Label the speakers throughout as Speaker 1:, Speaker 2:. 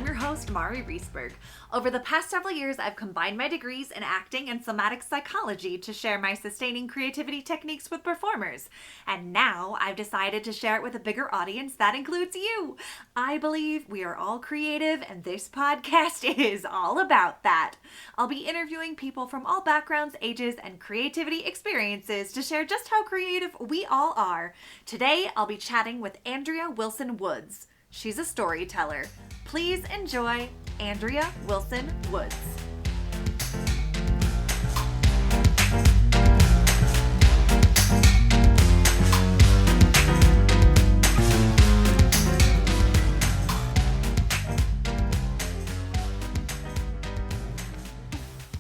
Speaker 1: I'm your host, Mari Riesberg. Over the past several years, I've combined my degrees in acting and somatic psychology to share my sustaining creativity techniques with performers. And now I've decided to share it with a bigger audience that includes you. I believe we are all creative, and this podcast is all about that. I'll be interviewing people from all backgrounds, ages, and creativity experiences to share just how creative we all are. Today, I'll be chatting with ANDREA Wilson Woods. She's a storyteller. Please enjoy ANDREA Wilson Woods.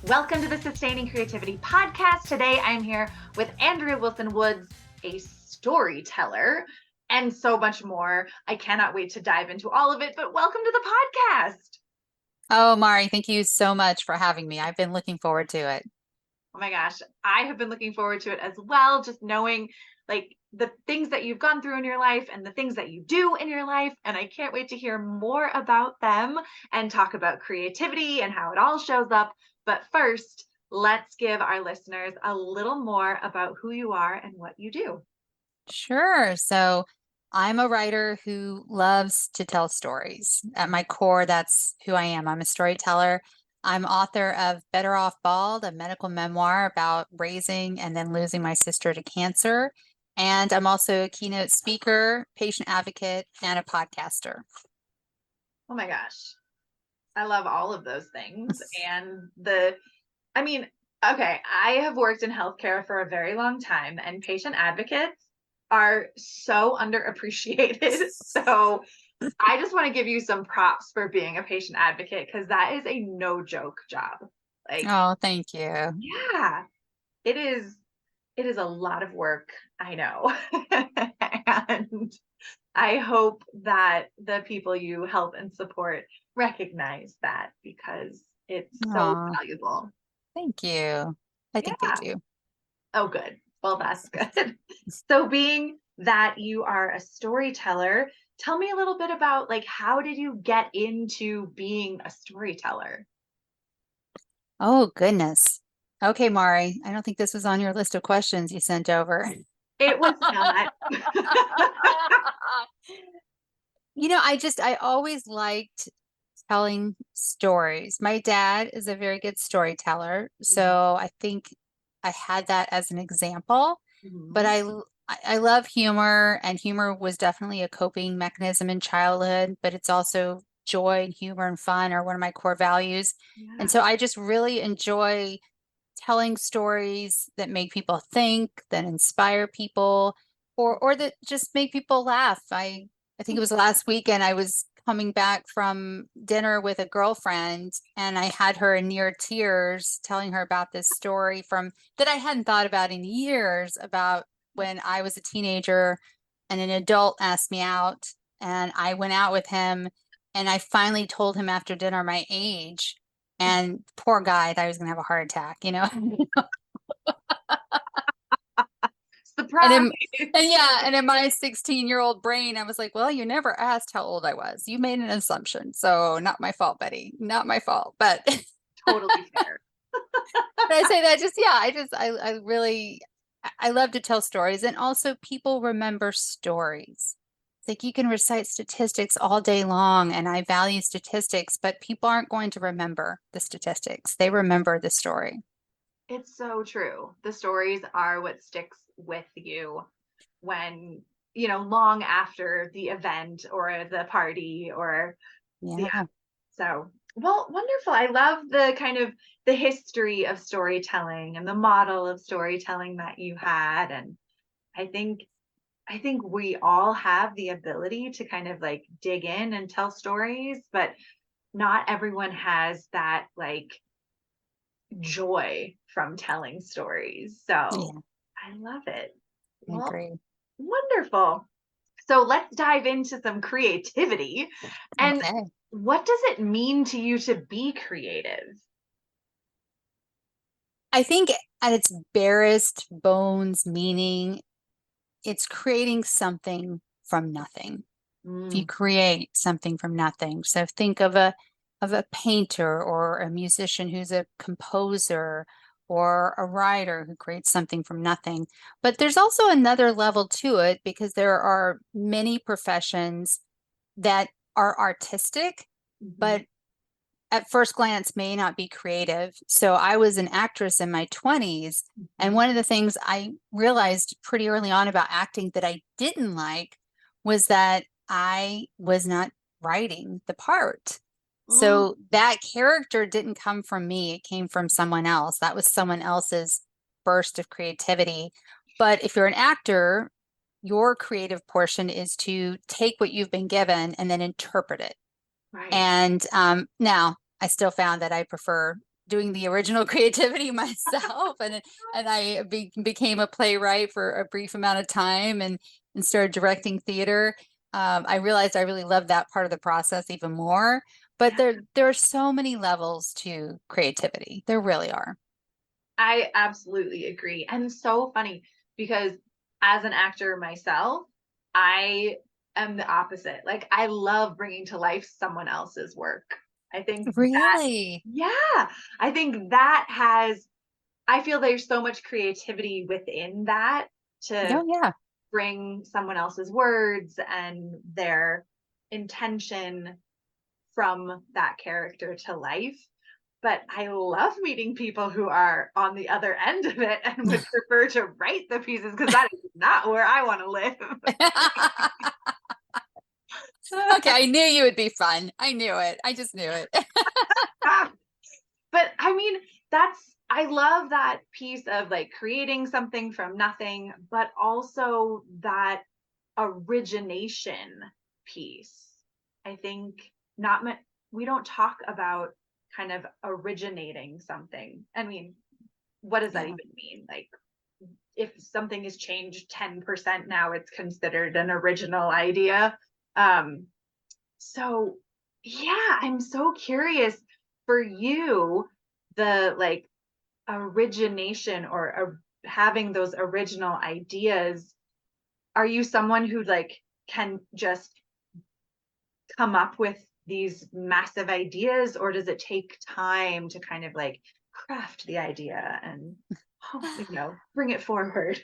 Speaker 1: Welcome to the Sustaining Creativity Podcast. Today I'm here with ANDREA Wilson Woods, a storyteller, and so much more. I cannot wait to dive into all of it, but welcome to the podcast.
Speaker 2: Oh, Mari, thank you so much for having me. I've been looking forward to it.
Speaker 1: Oh my gosh, I have been looking forward to it as well, just knowing like the things that you've gone through in your life and the things that you do in your life. And I can't wait to hear more about them and talk about creativity and how it all shows up. But first, let's give our listeners a little more about who you are and what you do.
Speaker 2: Sure. So I'm a writer who loves to tell stories. At my core, that's who I am. I'm a storyteller. I'm author of Better Off Bald, a medical memoir about raising and then losing my sister to cancer. And I'm also a keynote speaker, patient advocate, and a podcaster.
Speaker 1: Oh my gosh. I love all of those things. And okay, I have worked in healthcare for a very long time, and patient advocates are so underappreciated. So I just want to give you some props for being a patient advocate, because that is a no joke job.
Speaker 2: Oh, thank you.
Speaker 1: Yeah, it is a lot of work, I know. And I hope that the people you help and support recognize that, because it's so valuable.
Speaker 2: Thank you. I think they do.
Speaker 1: Oh, good. Well, that's good. So being that you are a storyteller, tell me a little bit about how did you get into being a storyteller?
Speaker 2: Oh, goodness. Okay, Mari, I don't think this was on your list of questions you sent over.
Speaker 1: It was not.
Speaker 2: I always liked telling stories. My dad is a very good storyteller, so I think I had that as an example. But I love humor, and humor was definitely a coping mechanism in childhood, but it's also joy and humor and fun are one of my core values. And so I just really enjoy telling stories that make people think, that inspire people, or that just make people laugh. I think it was last weekend I was coming back from dinner with a girlfriend, and I had her in near tears telling her about this story from that I hadn't thought about in years, about when I was a teenager and an adult asked me out, and I went out with him, and I finally told him after dinner my age. And poor guy thought I was going to have a heart attack,
Speaker 1: Surprise.
Speaker 2: And in my 16-year-old brain, I was like, well, you never asked how old I was. You made an assumption. So not my fault, Betty. Not my fault. But
Speaker 1: Totally fair.
Speaker 2: But I say that I love to tell stories. And also people remember stories. It's like you can recite statistics all day long, and I value statistics, but people aren't going to remember the statistics. They remember the story.
Speaker 1: It's so true. The stories are what sticks with you when, long after the event or the party or So, well, wonderful. I love the kind of the history of storytelling and the model of storytelling that you had. And I think we all have the ability to kind of dig in and tell stories, but not everyone has that joy from telling stories. So I love it.
Speaker 2: I agree.
Speaker 1: Wonderful. So let's dive into some creativity. And what does it mean to you to be creative?
Speaker 2: I think at its barest bones meaning, it's creating something from nothing. if you
Speaker 1: Mm.
Speaker 2: create something from nothing. So think of a painter or a musician who's a composer or a writer who creates something from nothing. But there's also another level to it because there are many professions that are artistic,
Speaker 1: Mhm.
Speaker 2: but at first glance may not be creative. So I was an actress in my 20s, and
Speaker 1: Mhm.
Speaker 2: one of the things I realized pretty early on about acting that I didn't like was that I was not writing the part.
Speaker 1: Mm.
Speaker 2: So that character didn't come from me, it came from someone else. That was someone else's burst of creativity. But if you're an actor, your creative portion is to take what you've been given and then interpret it.
Speaker 1: Right.
Speaker 2: And now I still found that I prefer doing the original creativity myself. And became a playwright for a brief amount of time and started directing theater. I realized I really love that part of the process even more. But
Speaker 1: Yeah.
Speaker 2: there are so many levels to creativity. There really are.
Speaker 1: I absolutely agree. And so funny because as an actor myself, I am the opposite. Like, I love bringing to life someone else's work. I think that,
Speaker 2: Really?
Speaker 1: yeah, I think that has, I feel there's so much creativity within that to
Speaker 2: Oh, yeah.
Speaker 1: bring someone else's words and their intention from that character to life. But I love meeting people who are on the other end of it and would prefer to write the pieces because that is not where I want to live.
Speaker 2: Okay, I knew you would be fun. I knew it. I just knew it.
Speaker 1: But I mean, I love that piece of like creating something from nothing, but also that origination piece. I think not we don't talk about kind of originating something. I mean, what does that
Speaker 2: Yeah.
Speaker 1: even mean? Like, if something is changed 10% now, it's considered an original idea. Um, so yeah, I'm so curious for you, the like origination or having those original ideas. Are you someone who like can just come up with these massive ideas, or does it take time to kind of like craft the idea and bring it forward?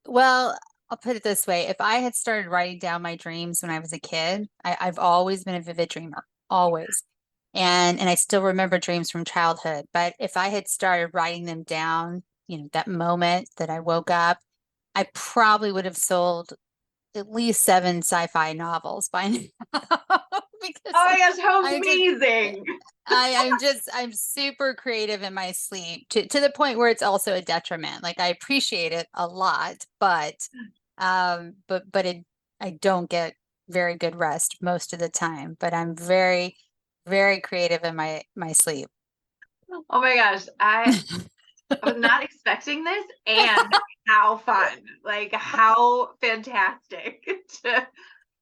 Speaker 2: Well, I'll put it this way. If I had started writing down my dreams when I was a kid, I've always been a vivid dreamer, always. And I still remember dreams from childhood. But if I had started writing them down, that moment that I woke up, I probably would have sold at least 7 sci-fi novels by now because
Speaker 1: Oh my gosh, how
Speaker 2: I'm just
Speaker 1: amazing.
Speaker 2: I'm super creative in my sleep to the point where it's also a detriment. Like I appreciate it a lot, but I don't get very good rest most of the time. But I'm very, very creative in my sleep.
Speaker 1: Oh my gosh, I was not expecting this, and how fun. Like how fantastic to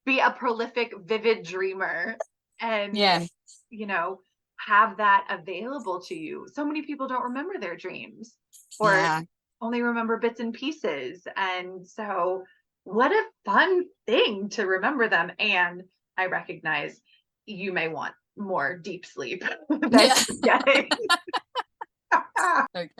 Speaker 1: be a prolific vivid dreamer and
Speaker 2: Yeah.
Speaker 1: you know have that available to you. So many people don't remember their dreams or
Speaker 2: Yeah.
Speaker 1: only remember bits and pieces, and so what a fun thing to remember them. And I recognize you may want more deep sleep than
Speaker 2: Yeah.
Speaker 1: you're getting.
Speaker 2: Okay.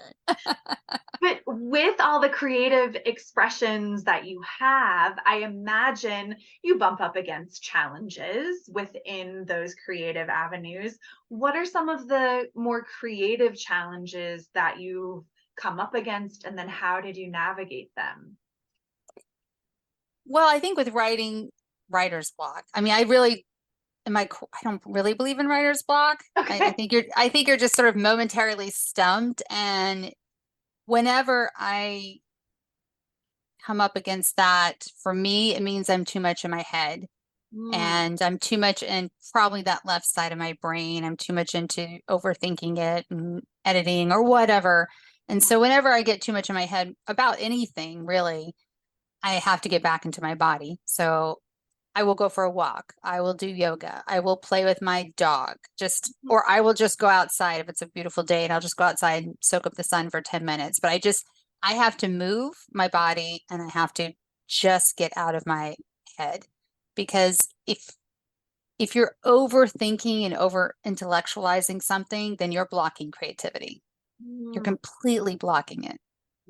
Speaker 1: But with all the creative expressions that you have, I imagine you bump up against challenges within those creative avenues. What are some of the more creative challenges that you've come up against, and then how did you navigate them?
Speaker 2: Well, I think with writing, writer's block. I mean, I don't really believe in writer's block. I
Speaker 1: Okay.
Speaker 2: think you're just sort of momentarily stumped. And whenever I come up against that, for me, it means I'm too much in my head
Speaker 1: Mm,
Speaker 2: and I'm too much in probably that left side of my brain. I'm too much into overthinking it and editing or whatever. And so whenever I get too much in my head about anything, really, I have to get back into my body. So I will go for a walk. I will do yoga. I will play with my dog. Or I will just go outside if it's a beautiful day and I'll just go outside and soak up the sun for 10 minutes. But I have to move my body and I have to just get out of my head. because if you're overthinking and over intellectualizing something, then you're blocking creativity. You're completely blocking it.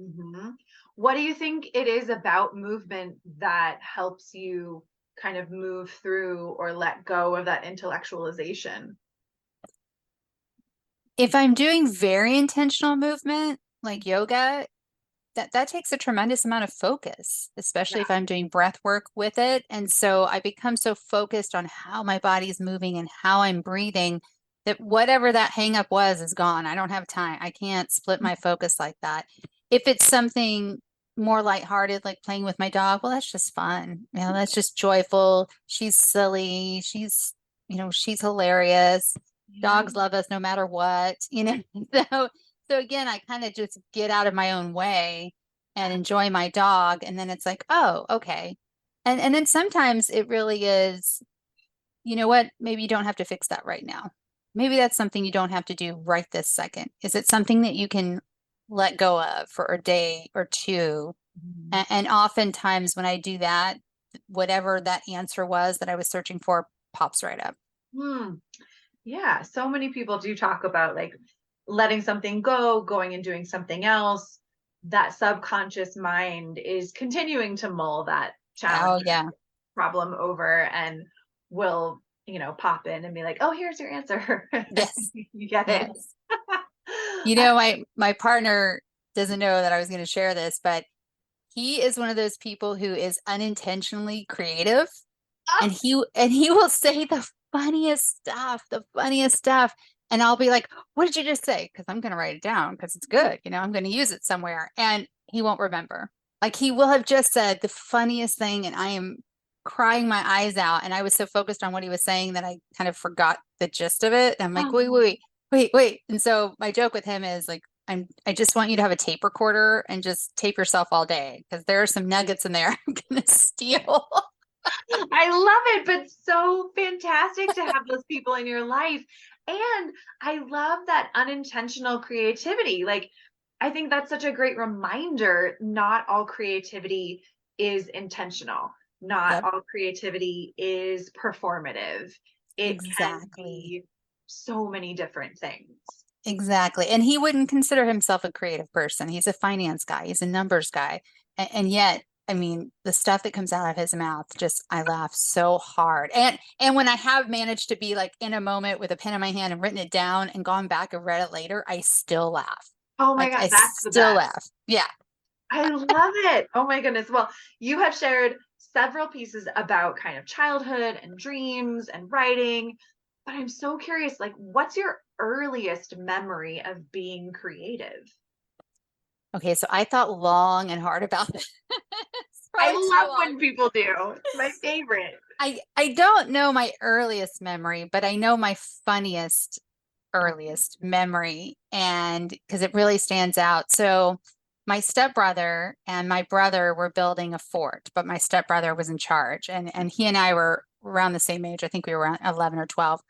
Speaker 1: Mm-hmm. What do you think it is about movement that helps you kind of move through or let go of that intellectualization?
Speaker 2: If I'm doing very intentional movement, like yoga, that takes a tremendous amount of focus, especially if
Speaker 1: Yeah.
Speaker 2: I'm doing breath work with it. And so I become so focused on how my body's moving and how I'm breathing that whatever that hang up was is gone. I don't have time. I can't split my focus like that. If it's something more lighthearted, like playing with my dog, well, that's just fun. You know, that's just joyful. She's silly. She's hilarious.
Speaker 1: Yeah.
Speaker 2: Dogs love us no matter what, you know. So again, I kind of just get out of my own way and enjoy my dog. And then it's like, oh, okay. And then sometimes it really is, you know what? Maybe you don't have to fix that right now. Maybe that's something you don't have to do right this second. Is it something that you can let go of for a day or two?
Speaker 1: Mhm.
Speaker 2: And oftentimes when I do that, whatever that answer was that I was searching for pops right up.
Speaker 1: Hmm. Yeah, so many people do talk about like letting something go, going and doing something else. That subconscious mind is continuing to mull that challenge
Speaker 2: Oh, yeah.
Speaker 1: problem over and will, pop in and be like, "Oh, here's your answer."
Speaker 2: Yes.
Speaker 1: You get it.
Speaker 2: Yes. My partner doesn't know that I was going to share this, but he is one of those people who is unintentionally creative, and he will say the funniest stuff, and I'll be like, "What did you just say?" Because I'm going to write it down because it's good, I'm going to use it somewhere, and he won't remember. Like he will have just said the funniest thing, and I am crying my eyes out, and I was so focused on what he was saying that I kind of forgot the gist of it. And I'm like, wait, wait, wait, wait. And so my joke with him is like, I just want you to have a tape recorder and just tape yourself all day because there are some nuggets in there I'm gonna steal.
Speaker 1: I love it, but so fantastic to have those people in your life. And I love that unintentional creativity. Like, I think that's such a great reminder. Not all creativity is intentional, not
Speaker 2: Yep,
Speaker 1: all creativity is performative. It can
Speaker 2: exactly.
Speaker 1: be so many different things.
Speaker 2: Exactly. And he wouldn't consider himself a creative person. He's a finance guy, he's a numbers guy. And yet, I mean, the stuff that comes out of his mouth, just I laugh so hard. And when I have managed to be like in a moment with a pen in my hand and written it down and gone back and read it later, I still laugh.
Speaker 1: Oh my
Speaker 2: Like
Speaker 1: God,
Speaker 2: I
Speaker 1: that's the
Speaker 2: still
Speaker 1: best.
Speaker 2: laugh. Yeah.
Speaker 1: I love it. Oh my goodness. Well, you have shared several pieces about kind of childhood and dreams and writing, but I'm so curious, like, what's your earliest memory of being creative?
Speaker 2: Okay, so I thought long and hard about this.
Speaker 1: I
Speaker 2: Probably too
Speaker 1: love
Speaker 2: long.
Speaker 1: when people do. It's my favorite.
Speaker 2: I don't know my earliest memory, but I know my funniest earliest memory, and because it really stands out. So my stepbrother and my brother were building a fort, but my stepbrother was in charge, and he and I were around the same age. I think we were around 11 or 12.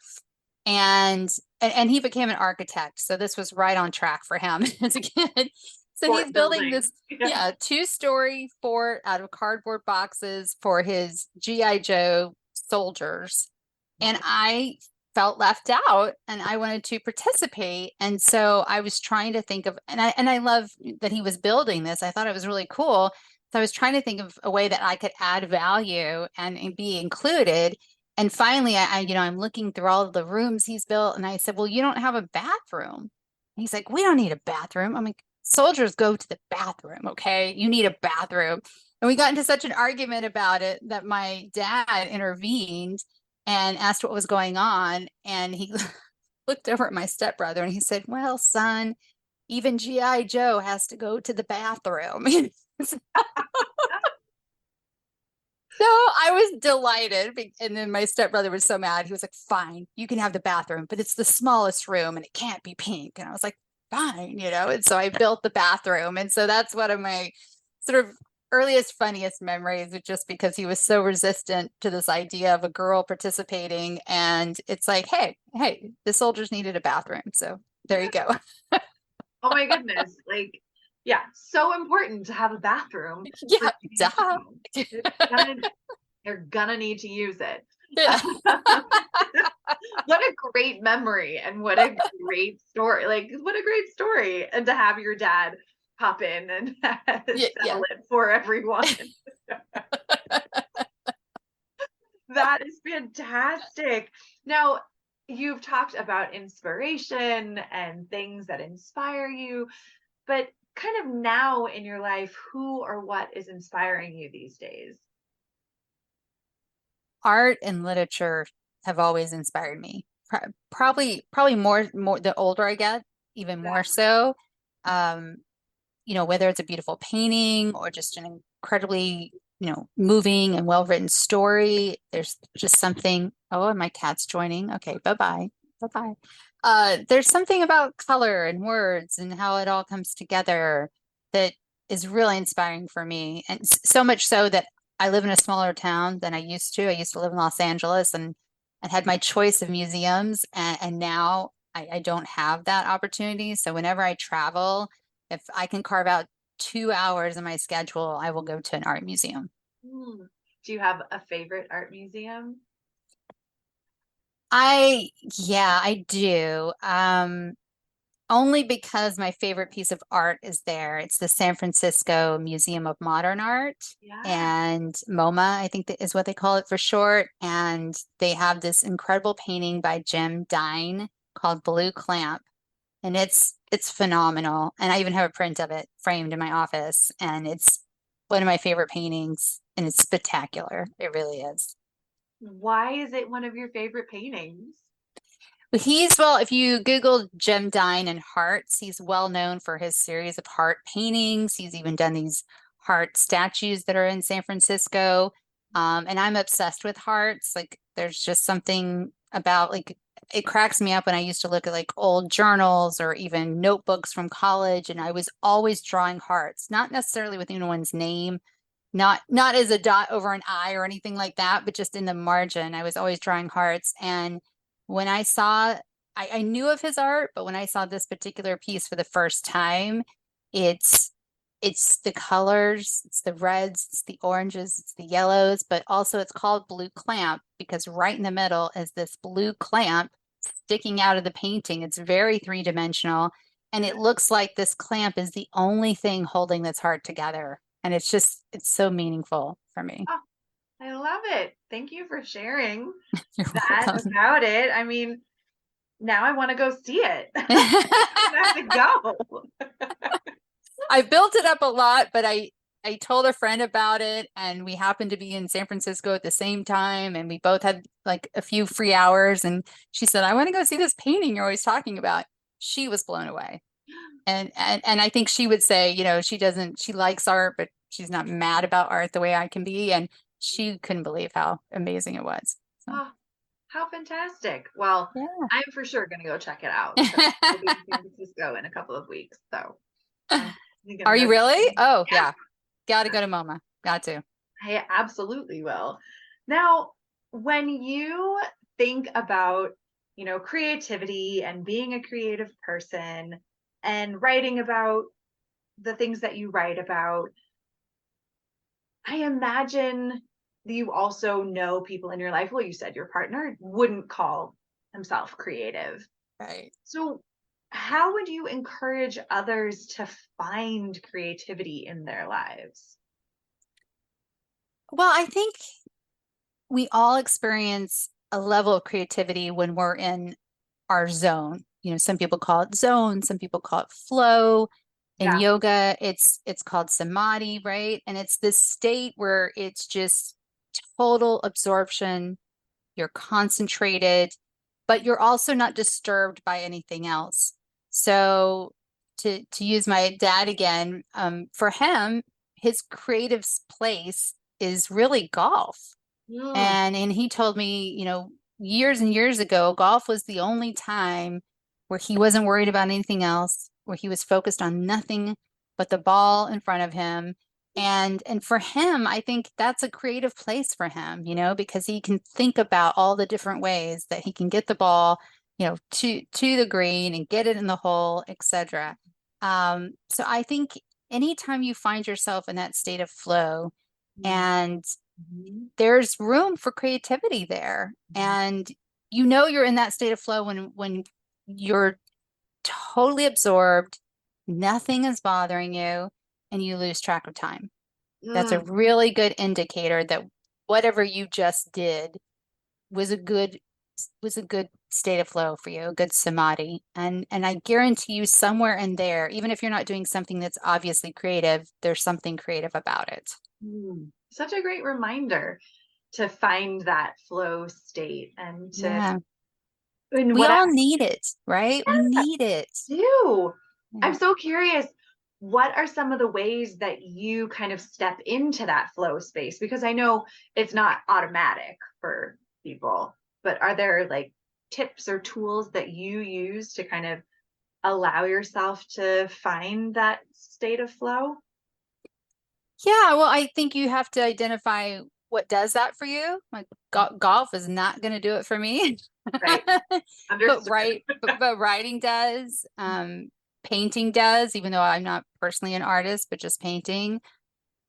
Speaker 2: And he became an architect. So this was right on track for him as a kid. So he's
Speaker 1: Fort
Speaker 2: building
Speaker 1: building.
Speaker 2: this, yeah, two-story fort out of cardboard boxes for his GI Joe soldiers. And I felt left out and I wanted to participate. And so I was trying to think of, and I love that he was building this. I thought it was really cool. So I was trying to think of a way that I could add value and be included. And finally, I'm looking through all of the rooms he's built, and I said, "Well, you don't have a bathroom." And he's like, "We don't need a bathroom." I'm like, "Soldiers go to the bathroom, okay? You need a bathroom." And we got into such an argument about it that my dad intervened and asked what was going on. And he looked over at my stepbrother and he said, "Well, son, even GI Joe has to go to the bathroom." So I was delighted. And then my stepbrother was so mad. He was like, "Fine, you can have the bathroom, but it's the smallest room and it can't be pink." And I was like, "Fine." And so I built the bathroom. And so that's one of my sort of earliest, funniest memories, just because he was so resistant to this idea of a girl participating. And it's like, hey, the soldiers needed a bathroom. So there you go.
Speaker 1: Oh my goodness. Like, yeah, so important to have a bathroom for
Speaker 2: Yeah,
Speaker 1: GI
Speaker 2: duh.
Speaker 1: Joe. It's You're gonna need to use it.
Speaker 2: Yeah.
Speaker 1: What a great memory and what a great story. Like, what a great story. And to have your dad pop in and
Speaker 2: Yeah,
Speaker 1: sell
Speaker 2: yeah.
Speaker 1: it for everyone. That is fantastic. Now, you've talked about inspiration and things that inspire you, but kind of now in your life, who or what is inspiring you these days?
Speaker 2: Art and literature have always inspired me. Probably more the older I get, even
Speaker 1: Yeah.
Speaker 2: more so. Um, whether it's a beautiful painting or just an incredibly, moving and well-written story, there's just something. Oh, and my cat's joining. Okay, bye-bye. Bye-bye. There's something about color and words and how it all comes together that is really inspiring for me. And so much so that I live in a smaller town than I used to. I used to live in Los Angeles and had my choice of museums, and now I don't have that opportunity. So whenever I travel, if I can carve out 2 hours in my schedule, I will go to an art museum.
Speaker 1: Hmm. Do you have a favorite art museum?
Speaker 2: I, yeah, I do. Only because my favorite piece of art is there. It's the San Francisco Museum of Modern Art,
Speaker 1: Yeah.
Speaker 2: and MoMA, I think that is what they call it for short. And they have this incredible painting by Jim Dine called Blue Clamp. And it's phenomenal. And I even have a print of it framed in my office. And it's one of my favorite paintings. And it's spectacular. It really is.
Speaker 1: Why is it one of your favorite paintings?
Speaker 2: Well, if you Google Jim Dine and hearts, he's well known for his series of heart paintings. He's even done these heart statues that are in San Francisco. And I'm obsessed with hearts. Like, there's just something about, like, it cracks me up when I used to look at like old journals or even notebooks from college, and I was always drawing hearts, not necessarily with anyone's name, not as a dot over an I or anything like that, but just in the margin. I was always drawing hearts. And when I knew of his art, but when I saw this particular piece for the first time, it's it's the colors, it's the reds, it's the oranges, it's the yellows, but also it's called Blue Clamp because right in the middle is this blue clamp sticking out of the painting. It's very three-dimensional, and it looks like this clamp is the only thing holding this heart together. And it's so meaningful for me.
Speaker 1: Oh, I love it. Thank you for sharing
Speaker 2: You're
Speaker 1: that
Speaker 2: welcome.
Speaker 1: about it. I mean, now I want to go see it. I have to go.
Speaker 2: I built it up a lot, but I told a friend about it, and we happened to be in San Francisco at the same time, and we both had like a few free hours, and she said, "I want to go see this painting you're always talking about." She was blown away. And I think she would say, she likes art, but she's not mad about art the way I can be, and she couldn't believe how amazing it was. So,
Speaker 1: Oh, how fantastic. Well,
Speaker 2: yeah.
Speaker 1: I'm for sure going to go check it out because I'll be in San Francisco in a couple of weeks. So I'm going
Speaker 2: Are
Speaker 1: to
Speaker 2: you
Speaker 1: go.
Speaker 2: really? Oh,
Speaker 1: Yeah,
Speaker 2: yeah. Got to go to MoMA. Got to.
Speaker 1: I absolutely will. Now, when you think about, creativity and being a creative person and writing about the things that you write about, I imagine that you also know people in your life. Well, you said your partner wouldn't call himself creative.
Speaker 2: Right.
Speaker 1: So, how would you encourage others to find creativity in their lives?
Speaker 2: Well, I think we all experience a level of creativity when we're in our zone. Some people call it zone, some people call it flow. In
Speaker 1: Yeah.
Speaker 2: yoga, it's called samadhi, right? And it's this state where it's just total absorption. You're concentrated, but you're also not disturbed by anything else. So to use my dad again, for him, his creative place is really golf.
Speaker 1: Mm,
Speaker 2: And he told me, years and years ago, golf was the only time where he wasn't worried about anything else, where he was focused on nothing but the ball in front of him. And for him, I think that's a creative place for him, because he can think about all the different ways that he can get the ball, to the green and get it in the hole, etc. So I think anytime you find yourself in that state of flow,
Speaker 1: mm,
Speaker 2: and there's room for creativity there. And you're in that state of flow when you're totally absorbed, nothing is bothering you, and you lose track of time. That's a really good indicator that whatever you just did was a good state of flow for you, a good samadhi. And I guarantee you somewhere in there, even if you're not doing something that's obviously creative, there's something creative about it.
Speaker 1: Such a great reminder to find that flow state and to
Speaker 2: we all need it, right? We need it.
Speaker 1: Do. I'm so curious, what are some of the ways that you kind of step into that flow space? Because I know it's not automatic for people, but are there like tips or tools that you use to kind of allow yourself to find that state of flow?
Speaker 2: Yeah, well, I think you have to identify what does that for you. Like golf is not going to do it for me.
Speaker 1: Right.
Speaker 2: but writing does. Painting does, even though I'm not personally an artist, but just painting.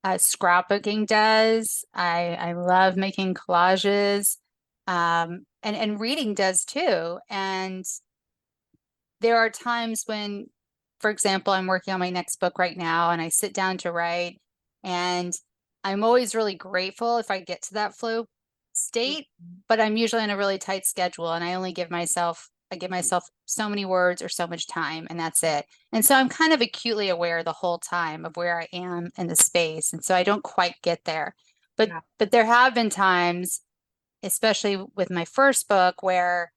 Speaker 2: Scrapbooking does. I love making collages. And reading does too. And there are times when, for example, I'm working on my next book right now and I sit down to write, and I'm always really grateful if I get to that flow state, but I'm usually in a really tight schedule and I give myself so many words or so much time, and that's it. And so I'm kind of acutely aware the whole time of where I am in the space. And so I don't quite get there. But there have been times, especially with my first book, where,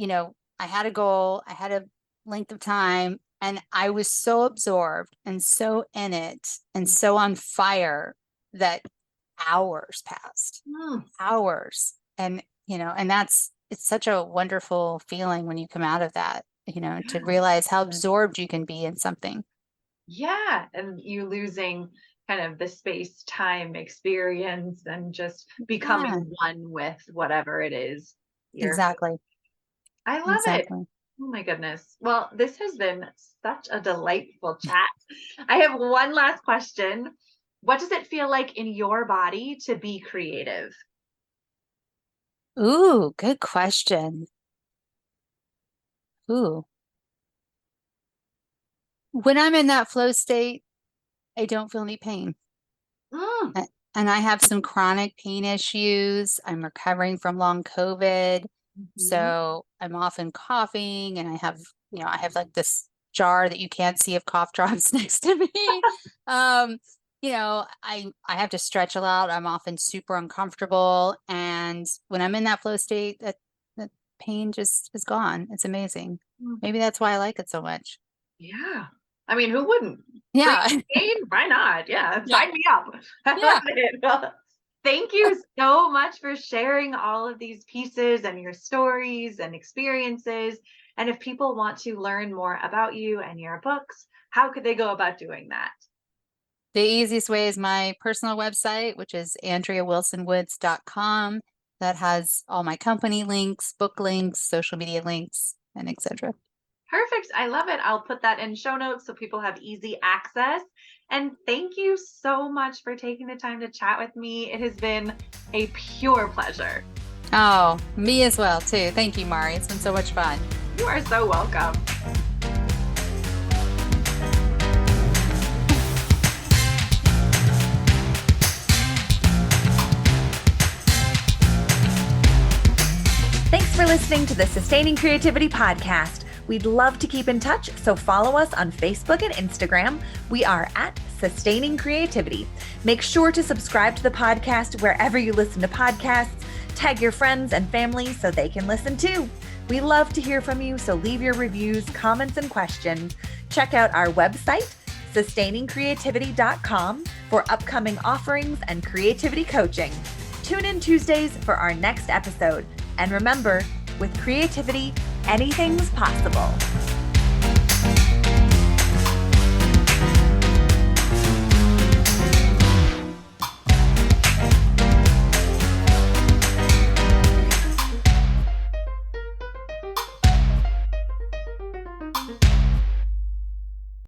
Speaker 2: I had a goal, I had a length of time, and I was so absorbed and so in it and so on fire that hours passed. Hours. And, and it's such a wonderful feeling when you come out of that, to realize how absorbed you can be in something.
Speaker 1: Yeah. And you losing kind of the space-time experience and just becoming one with whatever it is.
Speaker 2: Exactly.
Speaker 1: I love it. Oh my goodness. Well, this has been such a delightful chat. I have one last question. What does it feel like in your body to be creative?
Speaker 2: Ooh, good question. Ooh. When I'm in that flow state, I don't feel any pain. And I have some chronic pain issues. I'm recovering from long COVID. So I'm often coughing, and I have like this jar that you can't see of cough drops next to me. I have to stretch a lot. I'm often super uncomfortable. And when I'm in that flow state, that pain just is gone. It's amazing. Maybe that's why I like it so much.
Speaker 1: Yeah. I mean, who wouldn't?
Speaker 2: Yeah.
Speaker 1: Pain? Why not? Yeah. Sign me up. I love it. Well, thank you so much for sharing all of these pieces and your stories and experiences. And if people want to learn more about you and your books, how could they go about doing that?
Speaker 2: The easiest way is my personal website, which is ANDREAWILSONWOODS.com. That has all my company links, book links, social media links, and etc.
Speaker 1: Perfect. I love it. I'll put that in show notes so people have easy access. And thank you so much for taking the time to chat with me. It has been a pure pleasure.
Speaker 2: Oh, me as well, too. Thank you, Mari. It's been so much fun.
Speaker 1: You are so welcome. Thanks for listening to the Sustaining Creativity Podcast. We'd love to keep in touch, so follow us on Facebook and Instagram. We are at Sustaining Creativity. Make sure to subscribe to the podcast wherever you listen to podcasts. Tag your friends and family so they can listen too. We love to hear from you, so leave your reviews, comments, and questions. Check out our website, sustainingcreativity.com, for upcoming offerings and creativity coaching. Tune in Tuesdays for our next episode. And remember, with creativity, anything's possible.